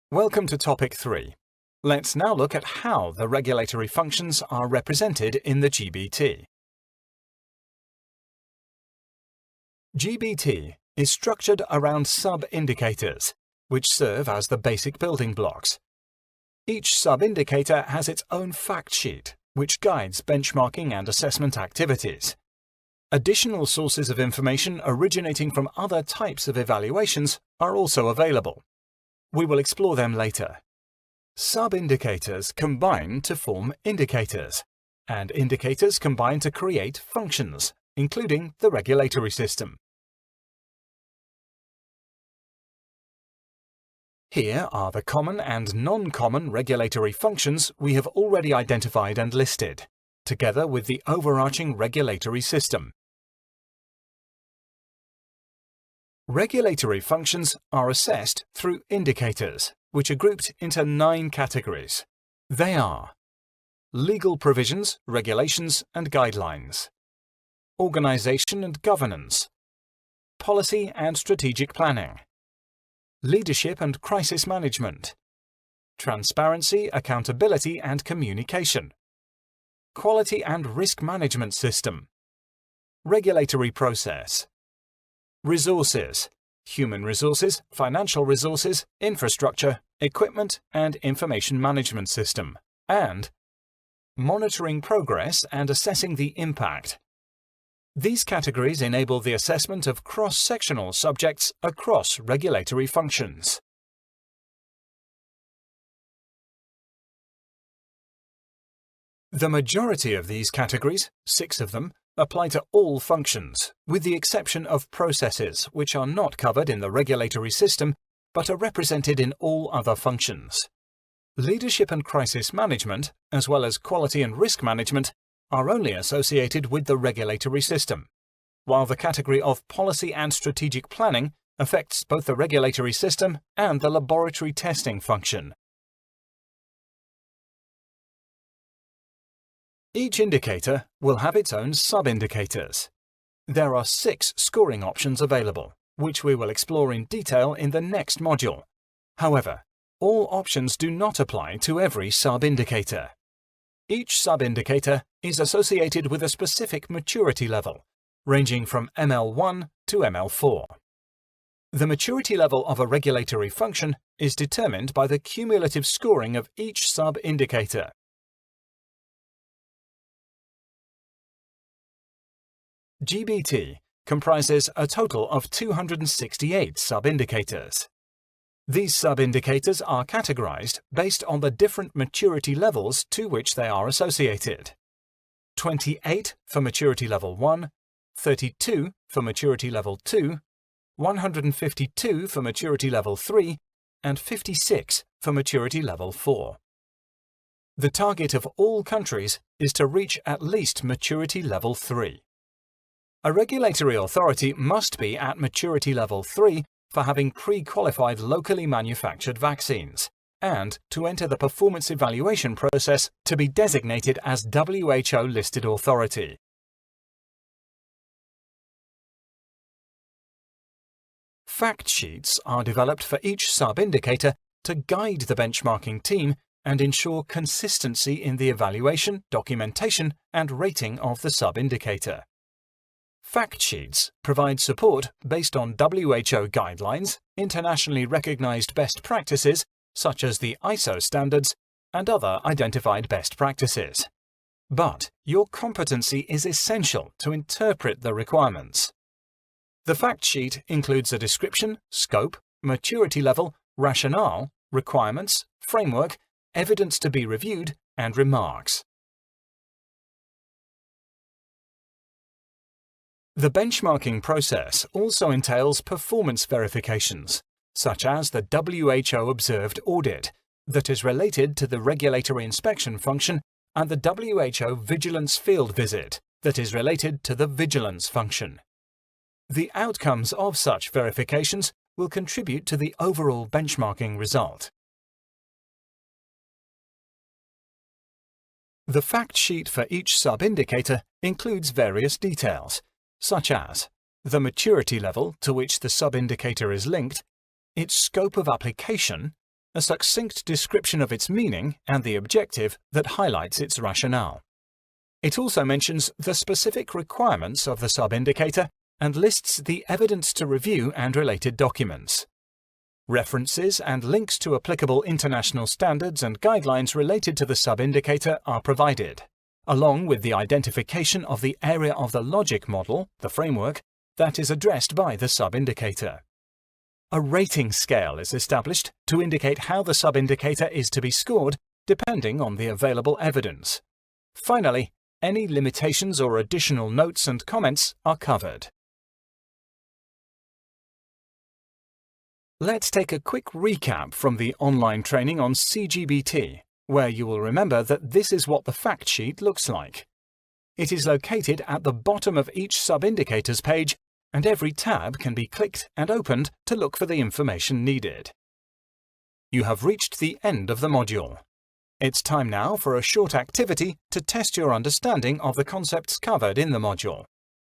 Welcome to Topic 3. Let's now look at how the regulatory functions are represented in the GBT. GBT is structured around sub-indicators, which serve as the basic building blocks. Each sub-indicator has its own fact sheet, which guides benchmarking and assessment activities. Additional sources of information originating from other types of evaluations are also available. We will explore them later. Sub-indicators combine to form indicators, and indicators combine to create functions, including the regulatory system. Here are the common and non-common regulatory functions we have already identified and listed, together with the overarching regulatory system. Regulatory functions are assessed through indicators, which are grouped into 9 categories. They are legal provisions, regulations and guidelines, organization and governance, policy and strategic planning, leadership and crisis management, transparency, accountability and communication, quality and risk management system, regulatory process, resources, human resources, financial resources, infrastructure, equipment and information management system, and monitoring progress and assessing the impact. These categories enable the assessment of cross-sectional subjects across regulatory functions. The majority of these categories, 6 of them, apply to all functions, with the exception of processes which are not covered in the regulatory system but are represented in all other functions. Leadership and crisis management, as well as quality and risk management, are only associated with the regulatory system, while the category of policy and strategic planning affects both the regulatory system and the laboratory testing function. Each indicator will have its own sub-indicators. There are 6 scoring options available, which we will explore in detail in the next module. However, all options do not apply to every sub-indicator. Each sub-indicator is associated with a specific maturity level, ranging from ML1 to ML4. The maturity level of a regulatory function is determined by the cumulative scoring of each sub-indicator. GBT comprises a total of 268 sub-indicators. These sub-indicators are categorized based on the different maturity levels to which they are associated. 28 for maturity level 1, 32 for maturity level 2, 152 for maturity level 3, and 56 for maturity level 4. The target of all countries is to reach at least maturity level 3. A regulatory authority must be at maturity level 3 for having pre-qualified locally manufactured vaccines, and to enter the performance evaluation process to be designated as WHO-listed authority. Fact sheets are developed for each sub-indicator to guide the benchmarking team and ensure consistency in the evaluation, documentation, and rating of the sub-indicator. Fact sheets provide support based on WHO guidelines, internationally recognized best practices such as the ISO standards, and other identified best practices. But your competency is essential to interpret the requirements. The fact sheet includes a description, scope, maturity level, rationale, requirements, framework, evidence to be reviewed, and remarks. The benchmarking process also entails performance verifications, such as the WHO observed audit that is related to the regulatory inspection function and the WHO vigilance field visit that is related to the vigilance function. The outcomes of such verifications will contribute to the overall benchmarking result. The fact sheet for each sub-indicator includes various details, such as the maturity level to which the sub-indicator is linked, its scope of application, a succinct description of its meaning and the objective that highlights its rationale. It also mentions the specific requirements of the sub-indicator and lists the evidence to review and related documents. References and links to applicable international standards and guidelines related to the sub-indicator are provided, along with the identification of the area of the logic model, the framework, that is addressed by the sub-indicator. A rating scale is established to indicate how the sub-indicator is to be scored depending on the available evidence. Finally, any limitations or additional notes and comments are covered. Let's take a quick recap from the online training on CGBT, where you will remember that this is what the fact sheet looks like. It is located at the bottom of each sub-indicators page, and every tab can be clicked and opened to look for the information needed. You have reached the end of the module. It's time now for a short activity to test your understanding of the concepts covered in the module.